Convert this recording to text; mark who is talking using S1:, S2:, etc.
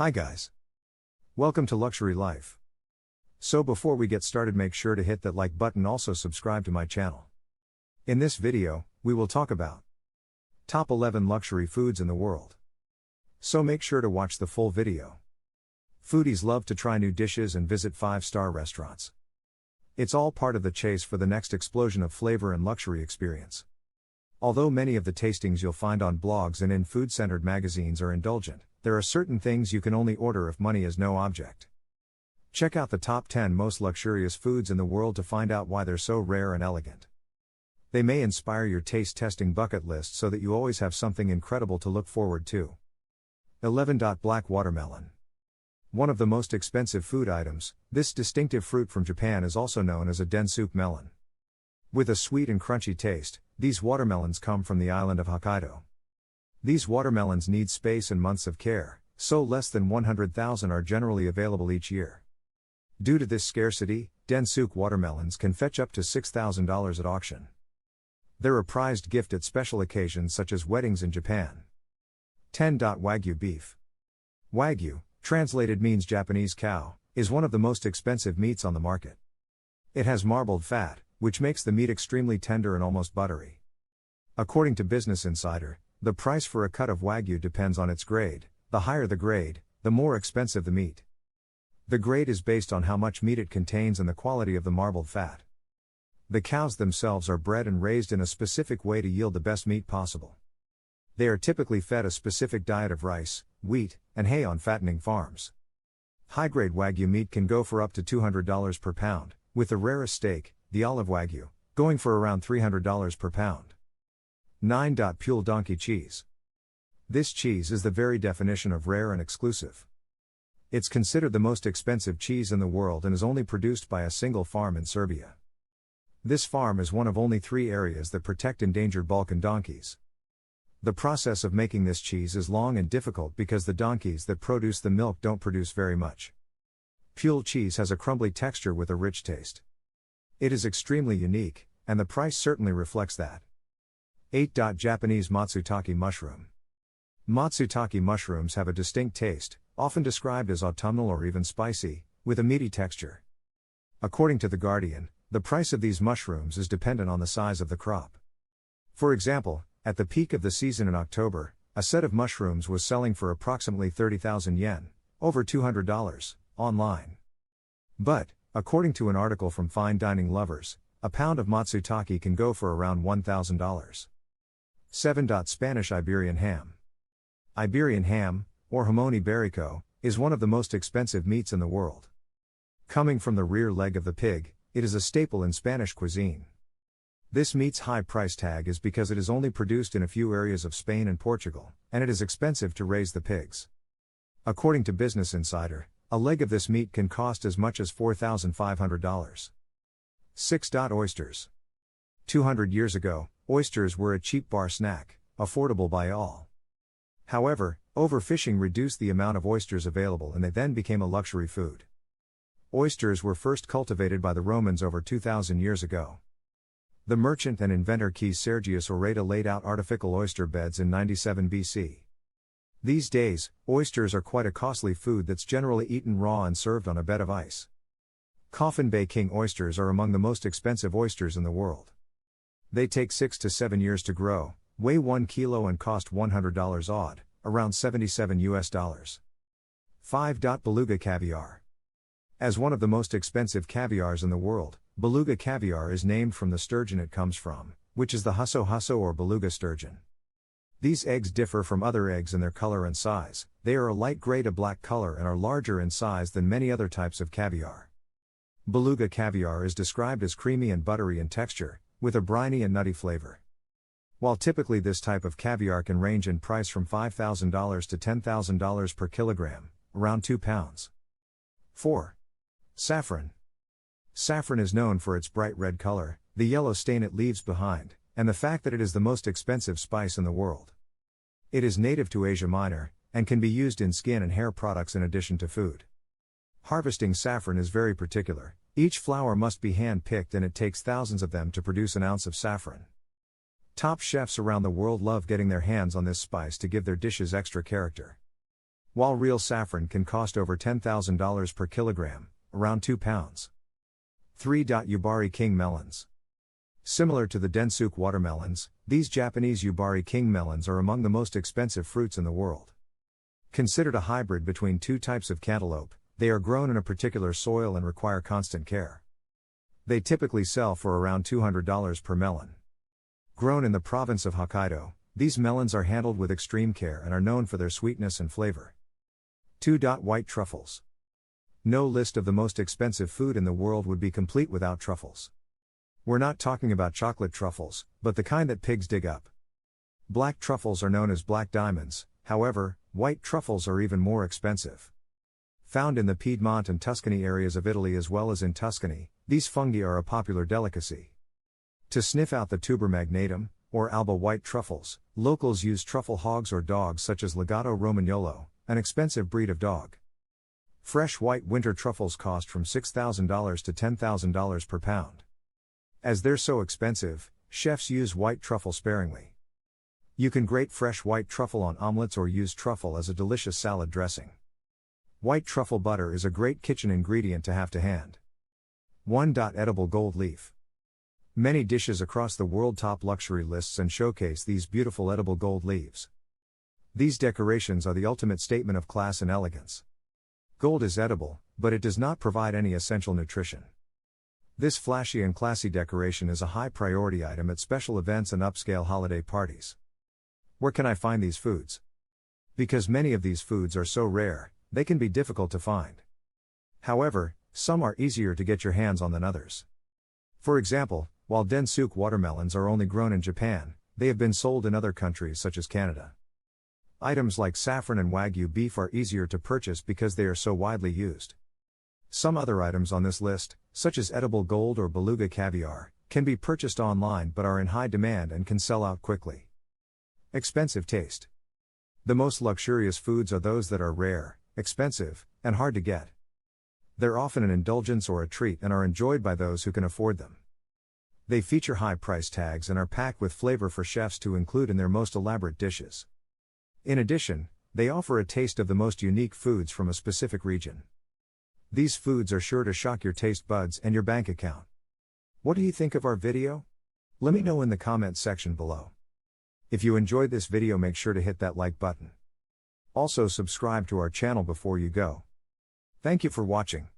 S1: Hi guys. Welcome to Luxury Life. So before we get started, make sure to hit that like button, also subscribe to my channel. In this video, we will talk about top 11 luxury foods in the world. So make sure to watch the full video. Foodies love to try new dishes and visit 5-star restaurants. It's all part of the chase for the next explosion of flavor and luxury experience. Although many of the tastings you'll find on blogs and in food-centered magazines are indulgent, there are certain things you can only order if money is no object. Check out the top 10 most luxurious foods in the world to find out why they're so rare and elegant. They may inspire your taste testing bucket list so that you always have something incredible to look forward to. 11. Black watermelon. One of the most expensive food items, this distinctive fruit from Japan is also known as a densuke melon. With a sweet and crunchy taste, these watermelons come from the island of Hokkaido. These watermelons need space and months of care, so less than 100,000 are generally available each year. Due to this scarcity, densuke watermelons can fetch up to $6,000 at auction. They're a prized gift at special occasions such as weddings in Japan. 10. Wagyu beef. Wagyu, translated means Japanese cow, is one of the most expensive meats on the market. It has marbled fat, which makes the meat extremely tender and almost buttery. According to Business Insider, the price for a cut of Wagyu depends on its grade. The higher the grade, the more expensive the meat. The grade is based on how much meat it contains and the quality of the marbled fat. The cows themselves are bred and raised in a specific way to yield the best meat possible. They are typically fed a specific diet of rice, wheat, and hay on fattening farms. High-grade Wagyu meat can go for up to $200 per pound, with the rarest steak, the olive Wagyu, going for around $300 per pound. 9. Pure donkey cheese. This cheese is the very definition of rare and exclusive. It's considered the most expensive cheese in the world and is only produced by a single farm in Serbia. This farm is one of only 3 areas that protect endangered Balkan donkeys. The process of making this cheese is long and difficult because the donkeys that produce the milk don't produce very much. Pure cheese has a crumbly texture with a rich taste. It is extremely unique, and the price certainly reflects that. 8. Japanese matsutake mushroom. Matsutake mushrooms have a distinct taste, often described as autumnal or even spicy, with a meaty texture. According to The Guardian, the price of these mushrooms is dependent on the size of the crop. For example, at the peak of the season in October, a set of mushrooms was selling for approximately 30,000 yen, over $200, online. But, according to an article from Fine Dining Lovers, a pound of matsutake can go for around $1,000. 7. Spanish Iberian ham. Iberian ham, or jamón ibérico, is one of the most expensive meats in the world. Coming from the rear leg of the pig, it is a staple in Spanish cuisine. This meat's high price tag is because it is only produced in a few areas of Spain and Portugal, and it is expensive to raise the pigs. According to Business Insider, a leg of this meat can cost as much as $4,500. 6. Oysters. 200 years ago, oysters were a cheap bar snack, affordable by all. However, overfishing reduced the amount of oysters available and they then became a luxury food. Oysters were first cultivated by the Romans over 2,000 years ago. The merchant and inventor Quis Sergius Oreta laid out artificial oyster beds in 97 BC. These days, oysters are quite a costly food that's generally eaten raw and served on a bed of ice. Coffin Bay King oysters are among the most expensive oysters in the world. They take 6 to 7 years to grow, weigh 1 kilo and cost $100 odd, around $77 US. 5. Beluga caviar. As one of the most expensive caviars in the world, beluga caviar is named from the sturgeon it comes from, which is the husso or beluga sturgeon. These eggs differ from other eggs in their color and size. They are a light gray to black color and are larger in size than many other types of caviar. Beluga caviar is described as creamy and buttery in texture, with a briny and nutty flavor. While typically this type of caviar can range in price from $5,000 to $10,000 per kilogram, around 2 pounds. 4. Saffron. Saffron is known for its bright red color, the yellow stain it leaves behind, and the fact that it is the most expensive spice in the world. It is native to Asia Minor, and can be used in skin and hair products in addition to food. Harvesting saffron is very particular. Each flower must be hand-picked and it takes thousands of them to produce an ounce of saffron. Top chefs around the world love getting their hands on this spice to give their dishes extra character. while real saffron can cost over $10,000 per kilogram, around 2 pounds. 3. Yubari King melons. Similar to the Densuk watermelons, these Japanese Yubari King melons are among the most expensive fruits in the world. Considered a hybrid between two types of cantaloupe, they are grown in a particular soil and require constant care. They typically sell for around $200 per melon. Grown in the province of Hokkaido, these melons are handled with extreme care and are known for their sweetness and flavor. 2. White truffles. No list of the most expensive food in the world would be complete without truffles. We're not talking about chocolate truffles, but the kind that pigs dig up. Black truffles are known as black diamonds, however, white truffles are even more expensive. Found in the Piedmont and Tuscany areas of Italy as well as in Tuscany, these fungi are a popular delicacy. To sniff out the tuber magnatum, or alba white truffles, locals use truffle hogs or dogs such as Legato Romagnolo, an expensive breed of dog. Fresh white winter truffles cost from $6,000 to $10,000 per pound. As they're so expensive, chefs use white truffle sparingly. You can grate fresh white truffle on omelets or use truffle as a delicious salad dressing. White truffle butter is a great kitchen ingredient to have to hand. 1. Edible gold leaf. Many dishes across the world top luxury lists and showcase these beautiful edible gold leaves. These decorations are the ultimate statement of class and elegance. Gold is edible, but it does not provide any essential nutrition. This flashy and classy decoration is a high priority item at special events and upscale holiday parties. Where can I find these foods? Because many of these foods are so rare, they can be difficult to find. However, some are easier to get your hands on than others. For example, while Densuk watermelons are only grown in Japan, they have been sold in other countries such as Canada. Items like saffron and Wagyu beef are easier to purchase because they are so widely used. Some other items on this list, such as edible gold or beluga caviar, can be purchased online but are in high demand and can sell out quickly. Expensive taste. The most luxurious foods are those that are rare, expensive, and hard to get. They're often an indulgence or a treat and are enjoyed by those who can afford them. They feature high price tags and are packed with flavor for chefs to include in their most elaborate dishes. In addition, they offer a taste of the most unique foods from a specific region. These foods are sure to shock your taste buds and your bank account. What do you think of our video? Let me know in the comments section below. If you enjoyed this video, make sure to hit that like button. Also subscribe to our channel before you go. Thank you for watching.